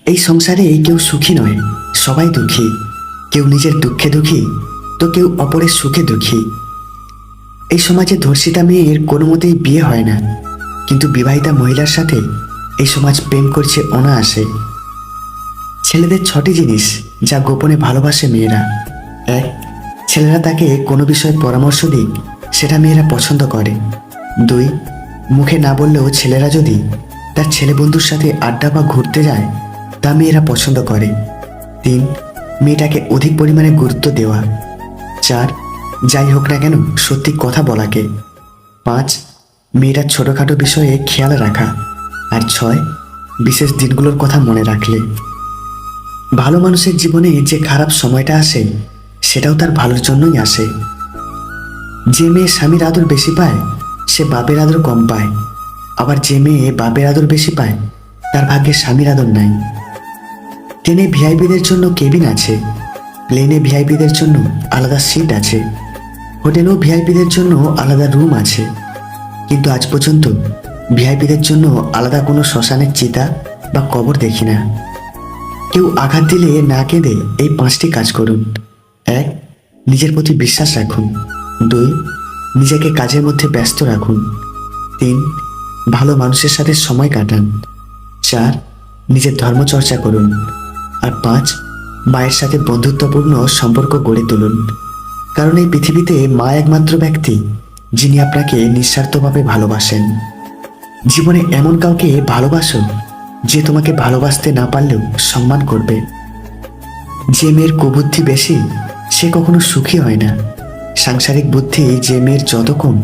এই সংসারে কেউ সুখী নয়, সবাই দুঃখী। কেউ নিজের দুঃখে দুঃখী, তো কেউ অপরের সুখে দুঃখী। এই সমাজে ধর্ষিতা মেয়ের কোনো মতেই বিয়ে হয় না, কিন্তু বিবাহিতা মহিলার সাথে এই সমাজ প্রেম করছে অনায়াসে। ছেলেদের 6টি জিনিস যা গোপনে ভালোবাসে মেয়েরা। 1. ছেলেরা তাকে কোনো বিষয়ে পরামর্শ দিক, সেটা মেয়েরা পছন্দ করে। 2. মুখে না বললেও ছেলেরা যদি তার ছেলে বন্ধুর সাথে আড্ডা বা ঘুরতে যায়, তা মেয়েরা পছন্দ করে। 3. মেয়েটাকে অধিক পরিমাণে গুরুত্ব দেওয়া। 4. যাই হোক না কেন সত্যি কথা বলাকে। 5. মেয়েরা ছোটোখাটো বিষয়ে খেয়াল রাখা। আর 6. বিশেষ দিনগুলোর কথা মনে রাখলে। ভালো মানুষের জীবনে যে খারাপ সময়টা আসে, সেটাও তার ভালোর জন্যই আসে। যে মেয়ে স্বামীর আদর বেশি পায়, সে বাপের আদর কম পায়। আবার যে মেয়ে বাপের আদর বেশি পায়, তার ভাগ্যে স্বামীর আদর নাই। ট্রেনে ভিআইপিদের জন্য কেবিন আছে, প্লেনে ভিআইপিদের জন্য আলাদা সিট আছে, হোটেলেও ভিআইপিদের জন্য আলাদা রুম আছে। কিন্তু আজ পর্যন্ত ভিআইপিদের জন্য আলাদা কোনো শ্মশানের চিতা বা কবর দেখি না। কেউ আঘাত দিলে না কেঁদে এই 5টি কাজ করুন। 1. নিজের প্রতি বিশ্বাস রাখুন। 2. নিজেকে কাজের মধ্যে ব্যস্ত রাখুন। 3. ভালো মানুষের সাথে সময় কাটান। 4. নিজের ধর্মচর্চা করুন। আর 5. মায়ের সাথে বন্ধুত্বপূর্ণ সম্পর্ক গড়ে তুলুন। কারণ এই পৃথিবীতে মা একমাত্র ব্যক্তি যিনি আপনাকে নিঃস্বার্থভাবে ভালোবাসেন। জীবনে এমন কাউকে ভালোবাসো যে তোমাকে ভালোবাসতে না পারলেও সম্মান করবে। যে মেয়ের কুবুদ্ধি বেশি, সে কখনো সুখী হয় না। সাংসারিক বুদ্ধি যে মেয়ের যত কম,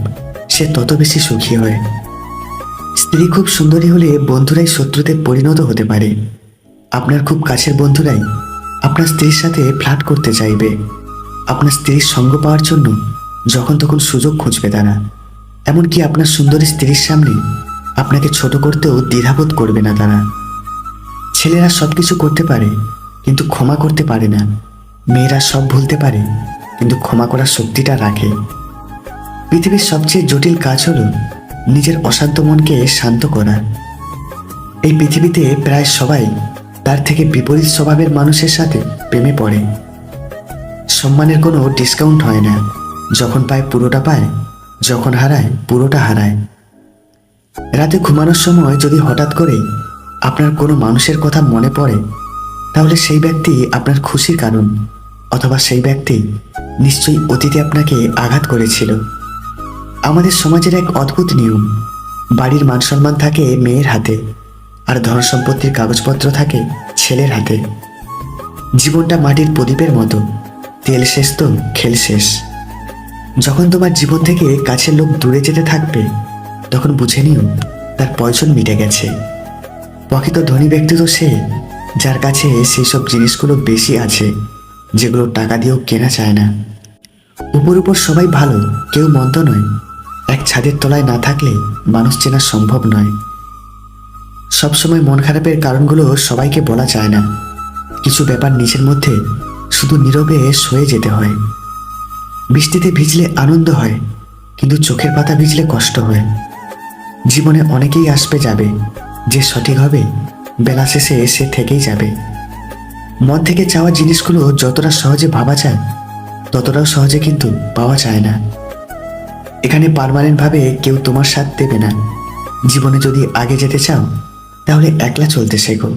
সে তত বেশি সুখী হয়। স্ত্রী খুব সুন্দরী হলে বন্ধুরাই শত্রুতে পরিণত হতে পারে। আপনার খুব কাছের বন্ধুরাই আপনার স্ত্রীর সাথে ফ্লার্ট করতে চাইবে। আপনার স্ত্রীর সঙ্গ পাওয়ার জন্য যখন তখন সুযোগ খুঁজবে তারা। এমনকি আপনার সুন্দরী স্ত্রীর সামনে আপনাকে ছোট করতেও দ্বিধাবোধ করবে না তারা। ছেলেরা সব কিছু করতে পারে, কিন্তু ক্ষমা করতে পারে না। মেয়েরা সব ভুলতে পারে, কিন্তু ক্ষমা করার শক্তিটা রাখে। পৃথিবীর সবচেয়ে জটিল কাজ হলো নিজের অশান্ত মনকে শান্ত করা। এই পৃথিবীতে প্রায় সবাই তার থেকে বিপরীত স্বভাবের মানুষের সাথে প্রেমে পড়ে। সম্মানের কোনো ডিসকাউন্ট হয় না। যখন পায় পুরোটা পায়, যখন হারায় পুরোটা হারায়। রাতে ঘুমানোর সময় যদি হঠাৎ করে আপনার কোনো মানুষের কথা মনে পড়ে, তাহলে সেই ব্যক্তি আপনার খুশির কারণ, অথবা সেই ব্যক্তি নিশ্চয়ই অতীতে আপনাকে আঘাত করেছিল। আমাদের সমাজের এক অদ্ভুত নিয়ম, বাড়ির মান সম্মান থাকে মেয়ের হাতে, আর ধন সম্পত্তির কাগজপত্র থাকে ছেলের হাতে। জীবনটা মাটির প্রদীপের মতো, তেল শেষ তো খেল শেষ। যখন তোমার জীবন থেকে কাছের লোক দূরে যেতে থাকবে, তখন বুঝে নিও তার প্রয়োজন মিটে গেছে। প্রকৃত ধনী ব্যক্তি তো সে, যার কাছে সেই সব জিনিসগুলো বেশি আছে যেগুলো টাকা দিয়েও কেনা যায় না। উপর উপর সবাই ভালো, কেউ মন্দ নয়। এক ছাদের তলায় না থাকলে মানুষ চেনা সম্ভব নয়। সবসময় মন খারাপের কারণগুলো সবাইকে বলা যায় না। কিছু ব্যাপার নিজের মধ্যে শুধু নীরবে সয়ে যেতে হয়। বৃষ্টিতে ভিজলে আনন্দ হয়, কিন্তু চোখের পাতা ভিজলে কষ্ট হয়। জীবনে অনেকেই আসবে যাবে, যে সঠিক হবে বেলা শেষে সে থেকেই যাবে। মন থেকে চাওয়া জিনিসগুলো যতটা সহজে ভাবা যায়, ততটাও সহজে কিন্তু পাওয়া যায় না। এখানে পার্মানেন্টভাবে কেউ তোমার সাথ দেবে না। জীবনে যদি আগে যেতে চাও, তাহলে একলা চলতে শেখো।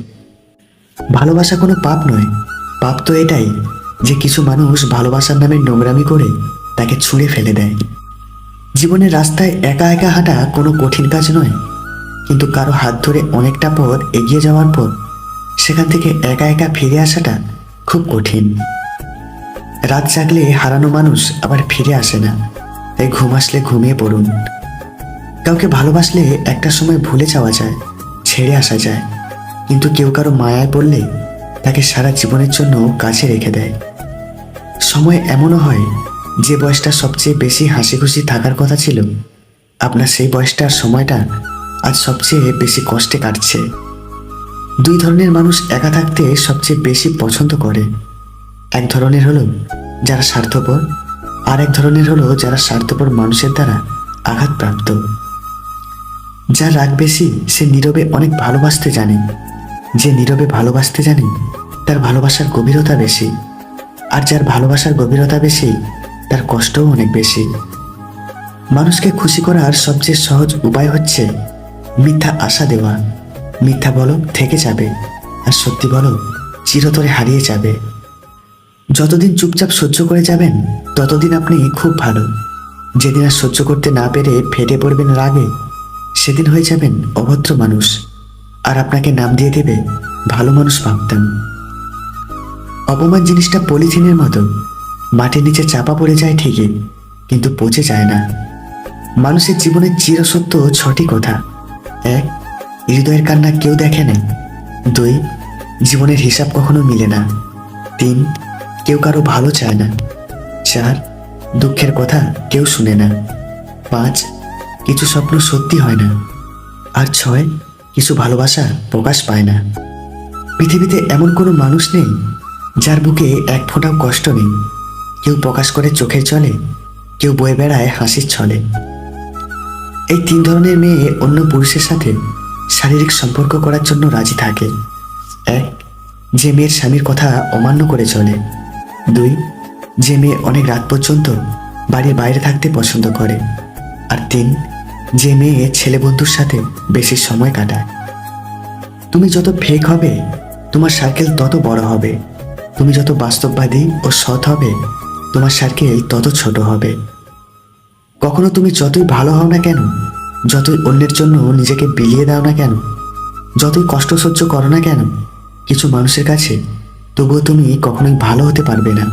ভালোবাসা কোনো পাপ নয়। পাপ তো এটাই যে কিছু মানুষ ভালোবাসার নামে নোংরামি করে তাকে ছুঁড়ে ফেলে দেয়। জীবনের রাস্তায় একা একা হাঁটা কোনো কঠিন কাজ নয়, কিন্তু কারো হাত ধরে অনেকটা পথ এগিয়ে যাওয়ার পর সেখান থেকে একা একা ফিরে আসাটা খুব কঠিন। রাত জাগলে হারানো মানুষ আবার ফিরে আসে না, তাই ঘুম আসলে ঘুমিয়ে পড়ুন। কাউকে ভালোবাসলে একটা সময় ভুলে যাওয়া যায়, ছেড়ে আসা যায়, কিন্তু কেউ কারো মায়ায় পড়লে তাকে সারা জীবনের জন্য কাছে রেখে দেয়। সময় এমনও হয়, যে বয়সটা সবচেয়ে বেশি হাসি খুশি থাকার কথা ছিল, আপনার সেই বয়সটার সময়টা আজ সবচেয়ে বেশি কষ্টে কাটছে। 2 ধরনের মানুষ একা থাকতে সবচেয়ে বেশি পছন্দ করে। এক ধরনের হলো যারা স্বার্থপর, আর এক ধরনের হলো যারা স্বার্থপর মানুষের দ্বারা আঘাতপ্রাপ্ত। যার রাগ বেশি সে নীরবে অনেক ভালোবাসতে জানে, যে নীরবে ভালোবাসতে জানে তার ভালোবাসার গভীরতা বেশি, আর যার ভালোবাসার গভীরতা বেশি তার কষ্টও অনেক বেশি। মানুষকে খুশি করার সবচেয়ে সহজ উপায় হচ্ছে মিথ্যা আশা দেওয়া। মিথ্যা বলো থেকে যাবে, আর সত্যি বলো চিরতরে হারিয়ে যাবে। যতদিন চুপচাপ সহ্য করে যাবেন ততদিন আপনি খুব ভালো। যেদিন আর সহ্য করতে না পেরে ফেটে পড়বেন রাগে, সেদিন হয়ে যাবেন অভদ্র মানুষ, আর আপনাকে নাম দিয়ে দেবে ভালো মানুষ ভাবতাম। অপমান জিনিসটা পলিথিনের মতো, মাটির নিচে চাপা পড়ে যায় ঠিকই, কিন্তু পচে যায় না। মানুষের জীবনের চিরসত্য 6টি কথা: 1, হৃদয়ের কান্না কেউ দেখে না। 2, জীবনের হিসাব কখনো মিলে না। 3, কেউ কারো ভালো চায় না। 4, দুঃখের কথা কেউ শুনে না। 5, কিছু স্বপ্ন সত্যি হয় না। আর 6, কিছু ভালোবাসা প্রকাশ পায় না। পৃথিবীতে এমন কোনো মানুষ নেই যার বুকে এক ফোঁটাও কষ্ট নেই। কেউ প্রকাশ করে চোখের জলে, কেউ বয়ে বেড়ায় হাসির ছলে। এই 3 ধরনের মেয়ে অন্য পুরুষের সাথে শারীরিক সম্পর্ক করার জন্য রাজি থাকে। 1, যে মেয়ের স্বামীর কথা অমান্য করে চলে। 2, যে মেয়ে অনেক রাত পর্যন্ত বাড়ির বাইরে থাকতে পছন্দ করে। আর 3, যে মেয়ে ছেলে বন্ধুর সাথে বেশি সময় কাটায়। তুমি যত ফেক হবে তোমার সার্কেল তত বড় হবে। তুমি যত বাস্তববাদী ও সৎ হবে তোমার সার্কেল তত ছোট হবে। কখনো তুমি যতই ভালো হও না কেন, যতই অন্যের জন্য নিজেকে বিলিয়ে দাও না কেন, যতই কষ্ট সহ্য করো না কেন, কিছু মানুষের কাছে তবুও তুমি কখনোই ভালো হতে পারবে না।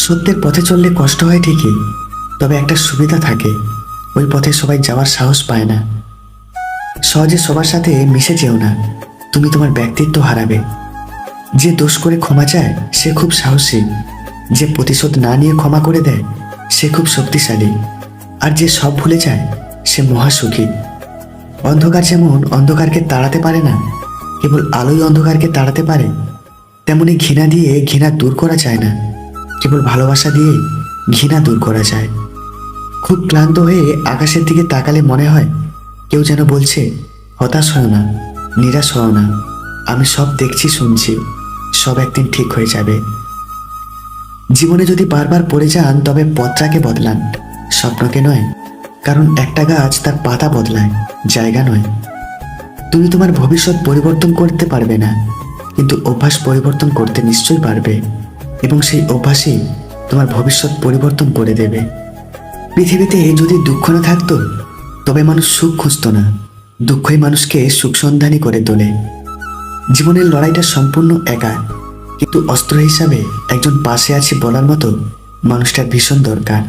সত্যের পথে চললে কষ্ট হয় ঠিকই, তবে একটা সুবিধা থাকে, ওই পথে সবাই যাওয়ার সাহস পায় না। সহজে সবার সাথে মিশে যেও না, তুমি তোমার ব্যক্তিত্ব হারাবে। যে দোষ করে ক্ষমা চায় সে খুব সাহসী, যে প্রতিশোধ না নিয়ে ক্ষমা করে দেয় সে খুব শক্তিশালী, আর যে সব ভুলে যায় সে মহাসুখী। অন্ধকার যেমন অন্ধকারকে তাড়াতে পারে না, কেবল আলোই অন্ধকারকে তাড়াতে পারে, তেমনি ঘৃণা দিয়ে ঘৃণা দূর করা যায় না, কেবল ভালোবাসা দিয়ে ঘৃণা দূর করা যায়। খুব ক্লান্ত হয়ে আকাশের দিকে তাকালে মনে হয় কেউ যেন বলছে, হতাশ হয় না, নিরাশ হও না, আমি সব দেখছি শুনছি, সব একদিন ঠিক হয়ে যাবে। জীবনে যদি বারবার পড়ে যান তবে পথটাকে বদলান, স্বপ্নকে নয়, কারণ একটা গাছ তার পাতা বদলায়, জায়গা নয়। তুমি তোমার ভবিষ্যৎ পরিবর্তন করতে পারবে না, কিন্তু অভ্যাস পরিবর্তন করতে নিশ্চয়ই পারবে, এবং সেই অভ্যাসই তোমার ভবিষ্যৎ পরিবর্তন করে দেবে। পৃথিবীতে যদি দুঃখ না থাকতো তবে মানুষ সুখ খুঁজত না, দুঃখই মানুষকে সুখ সন্ধানী করে তোলে। জীবনের লড়াইটা সম্পূর্ণ একা, কিন্তু অস্ত্র হিসাবে একজন পাশে আছে বলার মতো মানুষটার ভীষণ দরকার।